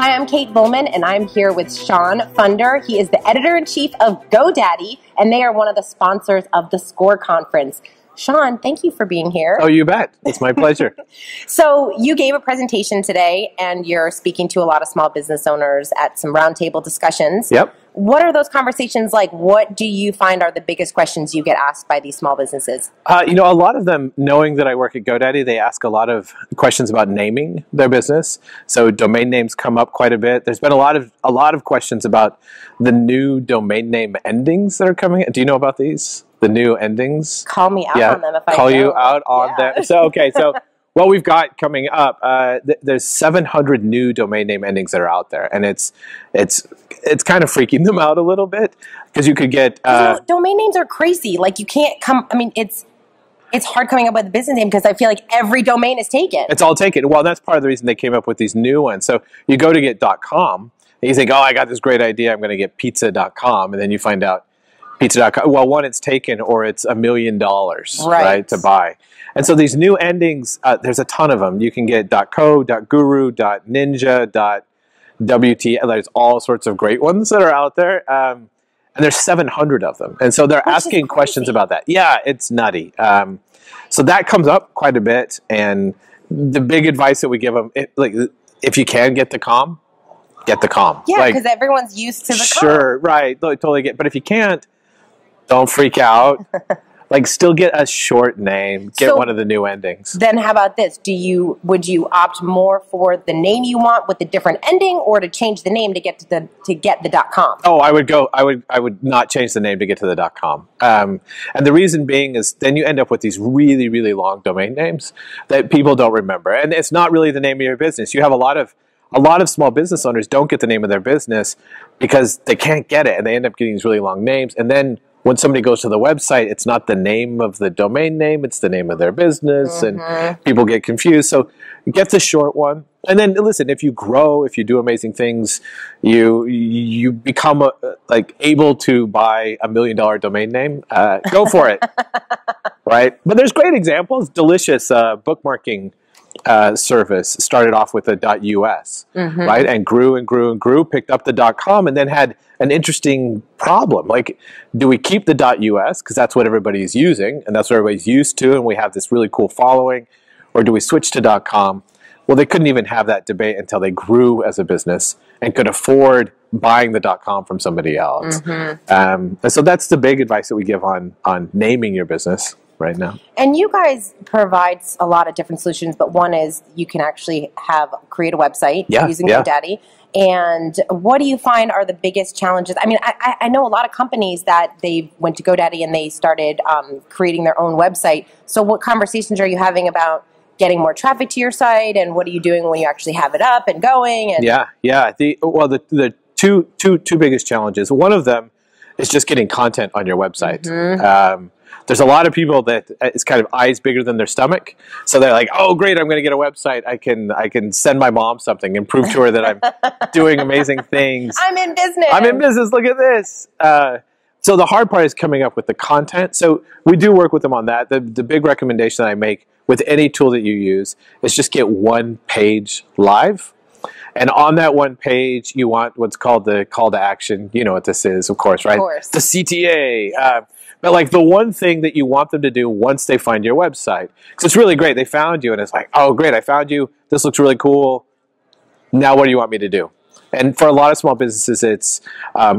Hi, I'm Kate Volman, and I'm here with Shawn Pfunder. He is the editor-in-chief of GoDaddy, and they are one of the sponsors of the SCORE conference. Shawn, thank you for being here. Oh, you bet. It's my pleasure. So you gave a presentation today, and you're speaking to a lot of small business owners at some roundtable discussions. Yep. What are those conversations like? What do you find are the biggest questions you get asked by these small businesses? A lot of them, knowing that I work at GoDaddy, they ask a lot of questions about naming their business. So domain names come up quite a bit. There's been a lot of questions about the new domain name endings that are coming. Do you know about these? The new endings? Call me out on them if I call know. you out on them. So what we've got coming up, there's 700 new domain name endings that are out there, and it's kind of freaking them out a little bit because you could get domain names are crazy. Like you can't come. I mean, it's hard coming up with a business name because I feel like every domain is taken. It's all taken. Well, that's part of the reason they came up with these new ones. So you go to get .com, and you think, oh, I got this great idea. I'm going to get pizza.com, and then you find out pizza.com. Well, one, it's taken, or it's $1 million, right, to buy. And so these new endings, there's a ton of them. You can get .co, .guru, .ninja, .wt. There's all sorts of great ones that are out there. And there's 700 of them. And so they're asking questions about that. Yeah, it's nutty. So that comes up quite a bit. And the big advice that we give them, if you can get the com, get the com. Yeah, because everyone's used to the com. Sure, right. Totally get. But if you can't, don't freak out. Still get a short name. Get one of the new endings. Then how about this? Would you opt more for the name you want with a different ending, or to change the name to get the .com? Oh, I would not change the name to get to the .com. And the reason being is then you end up with these really, really long domain names that people don't remember, and it's not really the name of your business. You have a lot of small business owners don't get the name of their business because they can't get it, and they end up getting these really long names, and then when somebody goes to the website, it's not the name of the domain name, it's the name of their business, and people get confused. So get the short one. And then, listen, if you grow, if you do amazing things, you become able to buy $1 million domain name, go for it, right? But there's great examples. Delicious bookmarking service started off with a .us, right? And grew and grew and grew, picked up the .com, and then had an interesting problem. Like, do we keep the .us because that's what everybody is using and that's what everybody's used to, and we have this really cool following, or do we switch to .com? Well, they couldn't even have that debate until they grew as a business and could afford buying the .com from somebody else. And so that's the big advice that we give on naming your business right now. And you guys provide a lot of different solutions, but one is you can actually create a website using GoDaddy. And what do you find are the biggest challenges? I mean, I know a lot of companies that they went to GoDaddy and they started creating their own website. So what conversations are you having about getting more traffic to your site, and what are you doing when you actually have it up and going? And The two biggest challenges. One of them is just getting content on your website. There's a lot of people that it's kind of eyes bigger than their stomach. So they're like, oh, great, I'm going to get a website. I can send my mom something and prove to her that I'm doing amazing things. I'm in business. I'm in business. Look at this. So the hard part is coming up with the content. So we do work with them on that. The big recommendation that I make with any tool that you use is just get one page live. And on that one page, you want what's called the call to action. You know what this is, of course, right? Of course. The CTA. But the one thing that you want them to do once they find your website. Because it's really great. They found you, and it's like, oh, great, I found you. This looks really cool. Now what do you want me to do? And for a lot of small businesses, it's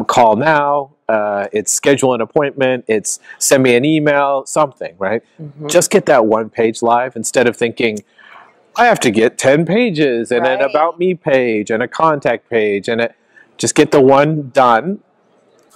call now. It's schedule an appointment. It's send me an email, something, right? Just get that one page live instead of thinking, I have to get 10 pages and an about me page and a contact page. Just get the one done.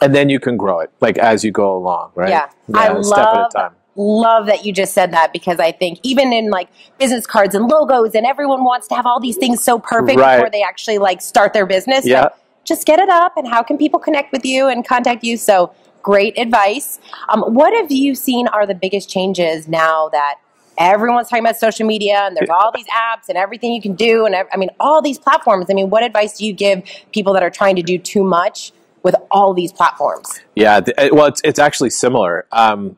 And then you can grow it, as you go along, right? Yeah, I step at a time. Love that you just said that, because I think even in business cards and logos, and everyone wants to have all these things so perfect before they actually start their business. Yeah. Just get it up, and how can people connect with you and contact you? So great advice. What have you seen are the biggest changes now that everyone's talking about social media and there's all these apps and everything you can do, and all these platforms? What advice do you give people that are trying to do too much with all these platforms? Yeah, well, it's actually similar.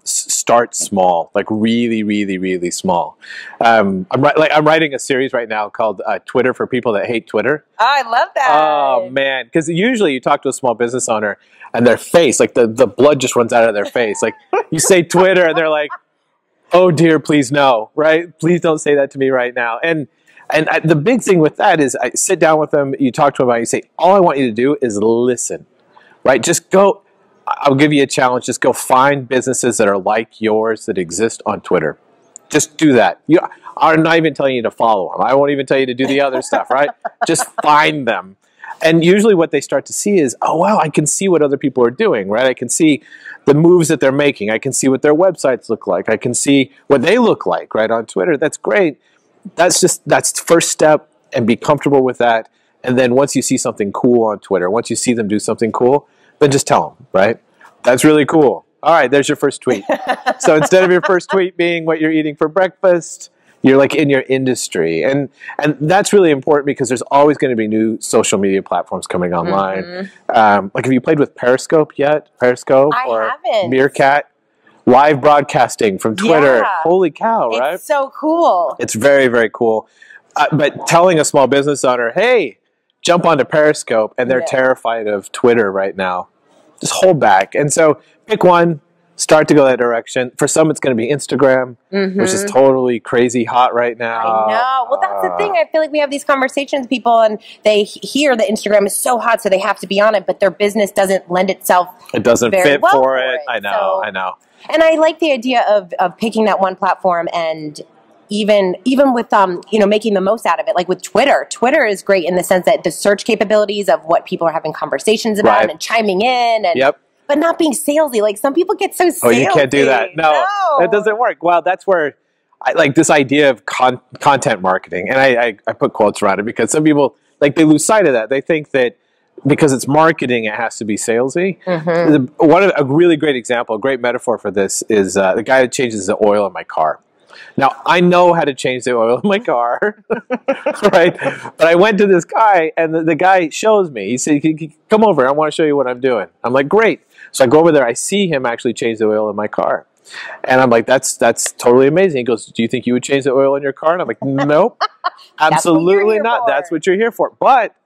Start small, like really, really, really small. I'm writing a series right now called Twitter for People That Hate Twitter. Oh, I love that. Oh, man. Because usually you talk to a small business owner and their face, like the blood just runs out of their face. Like you say Twitter and they're like, oh, dear, please no, right? Please don't say that to me right now. And the big thing with that is I sit down with them, you talk to them about it, you say, all I want you to do is listen, right? Just go, I'll give you a challenge, just go find businesses that are like yours that exist on Twitter. Just do that. I'm not even telling you to follow them. I won't even tell you to do the other stuff, right? Just find them. And usually what they start to see is, oh, wow, I can see what other people are doing, right? I can see the moves that they're making. I can see what their websites look like. I can see what they look like, right, on Twitter. That's great. That's the first step, and be comfortable with that. And then once you see something cool on Twitter, once you see them do something cool, then just tell them, right? That's really cool. All right, there's your first tweet. So instead of your first tweet being what you're eating for breakfast, you're like in your industry. And that's really important because there's always going to be new social media platforms coming online. Like, have you played with Periscope yet? Periscope or haven't. Meerkat? Live broadcasting from Twitter. Yeah. Holy cow, right? It's so cool. It's very, very cool. But telling a small business owner, hey, jump onto Periscope, and they're terrified of Twitter right now. Just hold back. And so pick one, start to go that direction. For some, it's going to be Instagram, which is totally crazy hot right now. I know. Well, that's the thing. I feel like we have these conversations with people, and they hear that Instagram is so hot, so they have to be on it, but their business doesn't lend itself. It doesn't fit well for it. I know. And I like the idea of picking that one platform, and even with making the most out of it. Like with Twitter. Twitter is great in the sense that the search capabilities of what people are having conversations about and chiming in, and but not being salesy. Like some people get so salesy. Oh, you can't do that. No, it doesn't work. Well, that's where I like this idea of content marketing, and I put quotes around it because some people they lose sight of that. They think that because it's marketing, it has to be salesy. A really great example, a great metaphor for this is the guy that changes the oil in my car. Now, I know how to change the oil in my car, right? But I went to this guy, and the guy shows me. He said, come over, I want to show you what I'm doing. I'm like, great. So I go over there, I see him actually change the oil in my car. And I'm like, that's totally amazing. He goes, do you think you would change the oil in your car? And I'm like, nope, absolutely not. That's what you're here for. But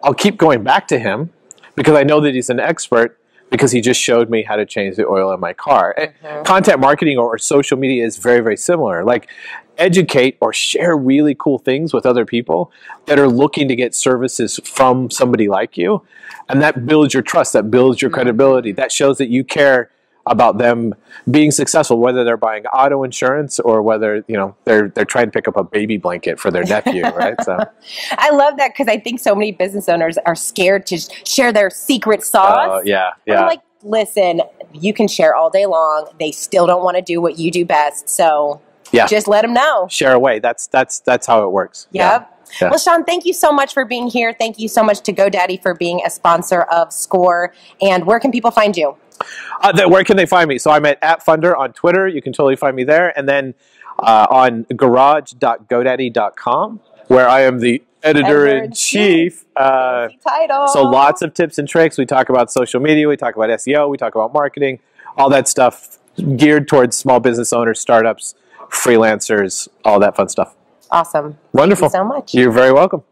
I'll keep going back to him because I know that he's an expert, because he just showed me how to change the oil in my car. Content marketing or social media is very, very similar. Like, educate or share really cool things with other people that are looking to get services from somebody like you. And that builds your trust, that builds your credibility. That shows that you care about them being successful, whether they're buying auto insurance or whether they're trying to pick up a baby blanket for their nephew, right? So I love that because I think so many business owners are scared to share their secret sauce. Yeah. I'm like, listen, you can share all day long. They still don't want to do what you do best, so just let them know. Share away. That's how it works. Yep. Yeah. Well, Shawn, thank you so much for being here. Thank you so much to GoDaddy for being a sponsor of SCORE. And where can people find you? Where can they find me? So I'm at @Pfunder on Twitter. You can totally find me there. And then on garage.godaddy.com, where I am the editor-in-chief. Title. So lots of tips and tricks. We talk about social media. We talk about SEO. We talk about marketing. All that stuff geared towards small business owners, startups, freelancers, all that fun stuff. Awesome. Wonderful. Thank you so much. You're very welcome.